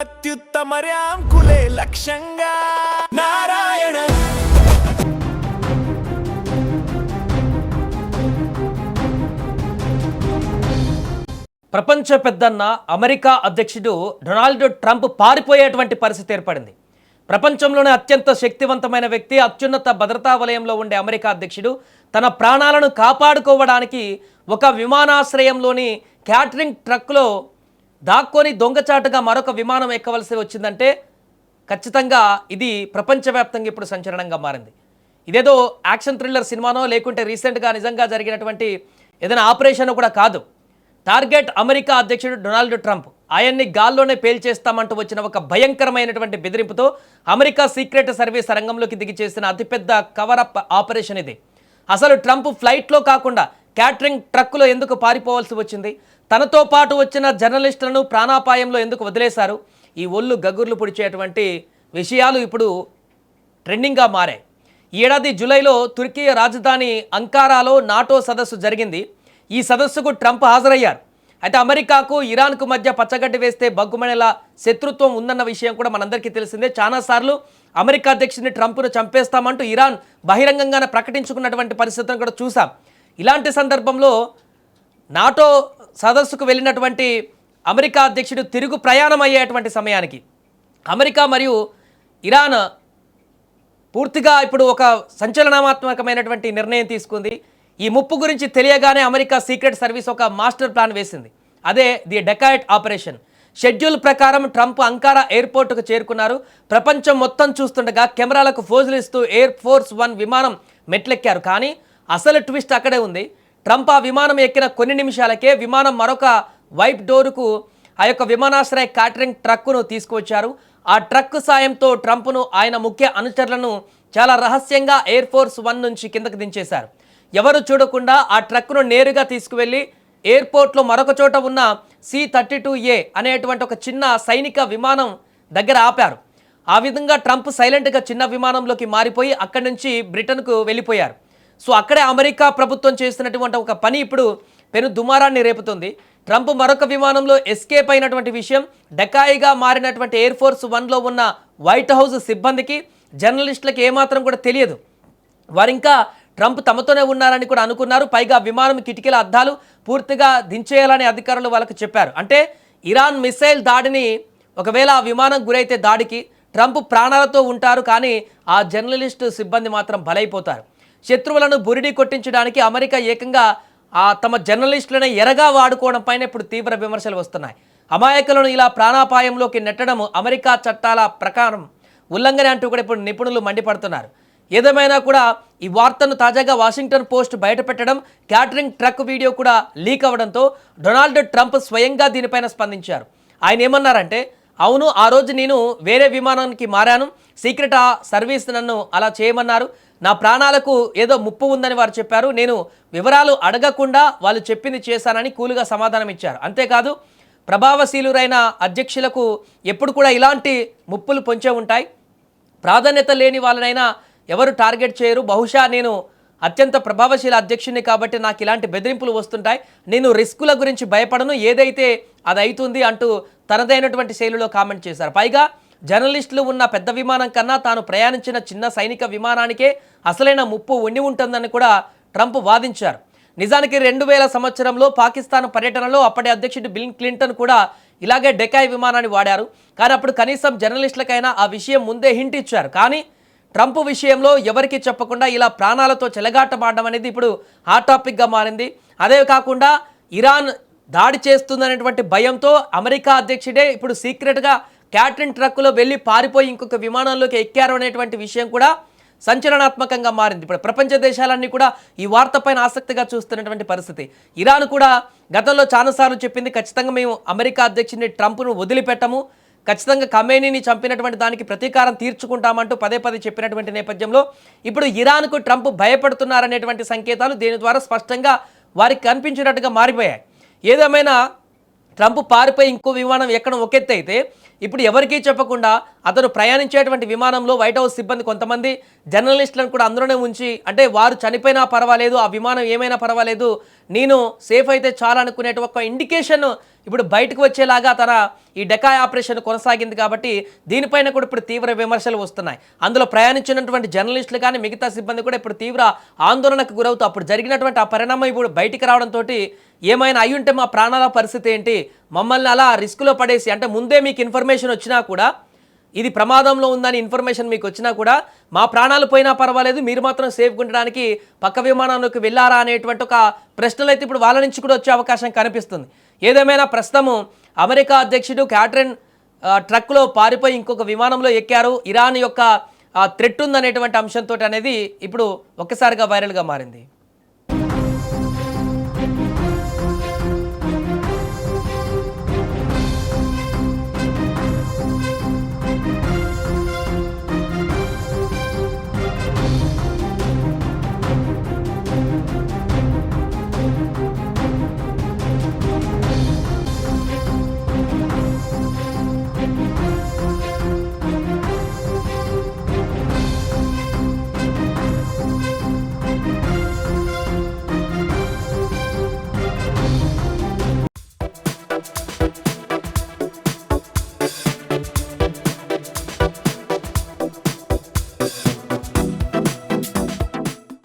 అత్యుత్తమర్యాంకులే లక్ష్యంగా నారాయణ. ప్రపంచ పెద్దన్న అమెరికా అధ్యక్షుడు డొనాల్డ్ ట్రంప్ పారిపోయేటువంటి పరిస్థితి ఏర్పడింది. ప్రపంచంలోనే అత్యంత శక్తివంతమైన వ్యక్తి, అత్యున్నత భద్రతా వలయంలో ఉండే అమెరికా అధ్యక్షుడు తన ప్రాణాలను కాపాడుకోవడానికి ఒక విమానాశ్రయంలోని క్యాటరింగ్ ట్రక్లో దాక్కొని దొంగచాటుగా మరొక విమానం ఎక్కవలసి వచ్చిందంటే ఖచ్చితంగా ఇది ప్రపంచవ్యాప్తంగా ఇప్పుడు సంచలనంగా మారింది. ఇదేదో యాక్షన్ థ్రిల్లర్ సినిమానో లేకుంటే రీసెంట్గా నిజంగా జరిగినటువంటి ఏదైనా ఆపరేషన్ కూడా కాదు. టార్గెట్ అమెరికా అధ్యక్షుడు డొనాల్డ్ ట్రంప్. ఆయన్ని గాల్లోనే పేల్చేస్తామంటూ వచ్చిన ఒక భయంకరమైనటువంటి బెదిరింపుతో అమెరికా సీక్రెట్ సర్వీస్ రంగంలోకి దిగి చేసిన అతిపెద్ద కవరప్ ఆపరేషన్ ఇది. అసలు ట్రంప్ ఫ్లైట్లో కాకుండా క్యాటరింగ్ ట్రక్కులో ఎందుకు పారిపోవాల్సి వచ్చింది? తనతో పాటు వచ్చిన జర్నలిస్టులను ప్రాణాపాయంలో ఎందుకు వదిలేశారు? ఈ ఒళ్ళు గగుర్లు పొడిచేటువంటి విషయాలు ఇప్పుడు ట్రెండింగ్గా మారాయి. ఈ ఏడాది జూలైలో తుర్కీ రాజధాని అంకారాలో నాటో సదస్సు జరిగింది. ఈ సదస్సుకు ట్రంప్ హాజరయ్యారు. అయితే అమెరికాకు ఇరాన్కు మధ్య పచ్చగడ్డి వేస్తే బగ్గుమనేలా శత్రుత్వం ఉందన్న విషయం కూడా మనందరికీ తెలిసిందే. చాలాసార్లు అమెరికా అధ్యక్షుడిని ట్రంప్ను చంపేస్తామంటూ ఇరాన్ బహిరంగంగానే ప్రకటించుకున్నటువంటి పరిస్థితులను కూడా చూసాం. ఇలాంటి సందర్భంలో నాటో సదస్సుకు వెళ్ళినటువంటి అమెరికా అధ్యక్షుడు తిరుగు ప్రయాణం అయ్యేటువంటి సమయానికి అమెరికా మరియు ఇరాన్ పూర్తిగా ఇప్పుడు ఒక సంచలనాత్మకమైనటువంటి నిర్ణయం తీసుకుంది. ఈ ముప్పు గురించి తెలియగానే అమెరికా సీక్రెట్ సర్వీస్ ఒక మాస్టర్ ప్లాన్ వేసింది. అదే ది డెకాయిట్ ఆపరేషన్. షెడ్యూల్ ప్రకారం ట్రంప్ అంకారా ఎయిర్పోర్టుకు చేరుకున్నారు. ప్రపంచం మొత్తం చూస్తుండగా కెమెరాలకు ఫోజులు ఇస్తూ ఎయిర్ ఫోర్స్ 1 విమానం మెట్లెక్కారు. కానీ అసలు ట్విస్ట్ అక్కడే ఉంది. ట్రంప్ ఆ విమానం ఎక్కిన కొన్ని నిమిషాలకే విమానం మరొక వైప్ డోరుకు ఆ యొక్క విమానాశ్రయ క్యాటరింగ్ ట్రక్కును తీసుకువచ్చారు. ఆ ట్రక్ సాయంతో ట్రంప్ను ఆయన ముఖ్య అనుచరులను చాలా రహస్యంగా ఎయిర్ ఫోర్స్ 1 నుంచి కిందకు దించేశారు. ఎవరు చూడకుండా ఆ ట్రక్ను నేరుగా తీసుకువెళ్ళి ఎయిర్పోర్ట్లో మరొక చోట ఉన్న C-32A అనేటువంటి ఒక చిన్న సైనిక విమానం దగ్గర ఆపారు. ఆ విధంగా ట్రంప్ సైలెంట్గా చిన్న విమానంలోకి మారిపోయి అక్కడి నుంచి బ్రిటన్కు వెళ్ళిపోయారు. సో అక్కడే అమెరికా ప్రభుత్వం చేస్తున్నటువంటి ఒక పని ఇప్పుడు పెను దుమారాన్ని రేపుతుంది. ట్రంప్ మరొక విమానంలో ఎస్కేప్ అయినటువంటి విషయం డెకాయిగా మారినటువంటి ఎయిర్ ఫోర్స్ 1లో ఉన్న వైట్ హౌస్ సిబ్బందికి, జర్నలిస్టులకు ఏమాత్రం కూడా తెలియదు. వారింకా ట్రంప్ తమతోనే ఉన్నారని కూడా అనుకున్నారు. పైగా విమానం కిటికీల అద్దాలు పూర్తిగా దించేయాలని అధికారులు వాళ్ళకు చెప్పారు. అంటే ఇరాన్ మిసైల్ దాడిని ఒకవేళ ఆ విమానం గురైతే దాడికి ట్రంప్ ప్రాణాలతో ఉంటారు, కానీ ఆ జర్నలిస్టు సిబ్బంది మాత్రం బలైపోతారు. శత్రువులను బురిడి కొట్టించడానికి అమెరికా ఏకంగా తమ జర్నలిస్టులను ఎరగా వాడుకోవడం పైన ఇప్పుడు తీవ్ర విమర్శలు వస్తున్నాయి. అమాయకులను ఇలా ప్రాణాపాయంలోకి నెట్టడం అమెరికా చట్టాల ప్రకారం ఉల్లంఘన అంటూ కూడా ఇప్పుడు నిపుణులు మండిపడుతున్నారు. ఏదేమైనా కూడా ఈ వార్తను తాజాగా వాషింగ్టన్ పోస్ట్ బయటపెట్టడం, క్యాటరింగ్ ట్రక్ వీడియో కూడా లీక్ అవ్వడంతో డొనాల్డ్ ట్రంప్ స్వయంగా దీనిపైన స్పందించారు. ఆయన ఏమన్నారంటే, అవును, ఆ రోజు నేను వేరే విమానానికి మారాను, సీక్రెట్ సర్వీస్ నన్ను అలా చేయమన్నారు, నా ప్రాణాలకు ఏదో ముప్పు ఉందని వారు చెప్పారు, నేను వివరాలు అడగకుండా వాళ్ళు చెప్పింది చేశానని కూలుగా సమాధానం ఇచ్చారు. అంతేకాదు, ప్రభావశీలురైన అధ్యక్షులకు ఎప్పుడు కూడా ఇలాంటి ముప్పులు పొంచే ఉంటాయి, ప్రాధాన్యత లేని వాళ్ళనైనా ఎవరు టార్గెట్ చేయరు, బహుశా నేను అత్యంత ప్రభావశీల అధ్యక్షుడిని కాబట్టి నాకు ఇలాంటి బెదిరింపులు వస్తుంటాయి, నేను రిస్కుల గురించి భయపడను, ఏదైతే అది అవుతుంది అంటూ తనదైనటువంటి శైలిలో కామెంట్ చేశారు. పైగా జర్నలిస్టులు ఉన్న పెద్ద విమానం కన్నా తాను ప్రయాణించిన చిన్న సైనిక విమానానికే అసలైన ముప్పు ఉండి ఉంటుందని కూడా ట్రంప్ వాదించారు. నిజానికి 2000 సంవత్సరంలో పాకిస్తాన్ పర్యటనలో అప్పటి అధ్యక్షుడు బిల్ క్లింటన్ కూడా ఇలాగే డెకాయ్ విమానాన్ని వాడారు. కానీ అప్పుడు కనీసం జర్నలిస్టులకైనా ఆ విషయం ముందే హింట్ ఇచ్చారు. కానీ ట్రంప్ విషయంలో ఎవరికి చెప్పకుండా ఇలా ప్రాణాలతో చెలగాటమాడడం అనేది ఇప్పుడు హాట్ టాపిక్గా మారింది. అదే కాకుండా ఇరాన్ దాడి చేస్తుందనేటువంటి భయంతో అమెరికా అధ్యక్షుడే ఇప్పుడు సీక్రెట్గా క్యాటరింగ్ ట్రక్కులో వెళ్ళి పారిపోయి ఇంకొక విమానంలోకి ఎక్కారు అనేటువంటి విషయం కూడా సంచలనాత్మకంగా మారింది. ఇప్పుడు ప్రపంచ దేశాలన్నీ కూడా ఈ వార్తపైన ఆసక్తిగా చూస్తున్నటువంటి పరిస్థితి. ఇరాన్ కూడా గతంలో చాలాసార్లు చెప్పింది, ఖచ్చితంగా మేము అమెరికా అధ్యక్షుడిని ట్రంప్ను వదిలిపెట్టము, ఖచ్చితంగా ఖమేనీని చంపినటువంటి దానికి ప్రతీకారం తీర్చుకుంటామంటూ పదే పదే చెప్పినటువంటి నేపథ్యంలో ఇప్పుడు ఇరాన్కు ట్రంప్ భయపడుతున్నారనేటువంటి సంకేతాలు దీని ద్వారా స్పష్టంగా వారికి కనిపించినట్టుగా మారిపోయాయి. ఏదేమైనా ట్రంప్ పారిపోయి ఇంకో విమానం ఎక్కడం ఒక ఎత్తు అయితే ఇప్పుడు ఎవరికీ చెప్పకుండా అతను ప్రయాణించేటువంటి విమానంలో వైట్ హౌస్ సిబ్బంది కొంతమంది జర్నలిస్టులను కూడా అందులోనే ఉంచి, అంటే వారు చనిపోయినా పర్వాలేదు, ఆ విమానం ఏమైనా పర్వాలేదు, నేను సేఫ్ అయితే చాలా అనుకునేట ఒక ఇండికేషన్ ఇప్పుడు బయటకు వచ్చేలాగా తన ఈ డెకాయ్ ఆపరేషన్ కొనసాగింది. కాబట్టి దీనిపైన కూడా ఇప్పుడు తీవ్ర విమర్శలు వస్తున్నాయి. అందులో ప్రయాణించినటువంటి జర్నలిస్టులు కానీ మిగతా సిబ్బంది కూడా ఇప్పుడు తీవ్ర ఆందోళనకు గురవుతూ అప్పుడు జరిగినటువంటి ఆ పరిణామం ఇప్పుడు బయటికి రావడంతో ఏమైనా అయి ఉంటే మా ప్రాణాల పరిస్థితి ఏంటి, మమ్మల్ని అలా రిస్క్లో పడేసి, అంటే ముందే మీకు ఇన్ఫర్మేషన్ వచ్చినా కూడా, ఇది ప్రమాదంలో ఉందని ఇన్ఫర్మేషన్ మీకు వచ్చినా కూడా మా ప్రాణాలు పోయినా పర్వాలేదు, మీరు మాత్రం సేఫ్గా ఉండడానికి పక్క విమానంలోకి వెళ్ళారా అనేటువంటి ఒక ప్రశ్నలు అయితే ఇప్పుడు వాళ్ళ నుంచి కూడా వచ్చే అవకాశం కనిపిస్తుంది. ఏదేమైనా ప్రస్తుతము అమెరికా అధ్యక్షుడు క్యాటరిన్ ట్రక్లో పారిపోయి ఇంకొక విమానంలో ఎక్కారు, ఇరాన్ యొక్క థ్రెట్ ఉందనేటువంటి అంశంతో అనేది ఇప్పుడు ఒక్కసారిగా వైరల్గా మారింది.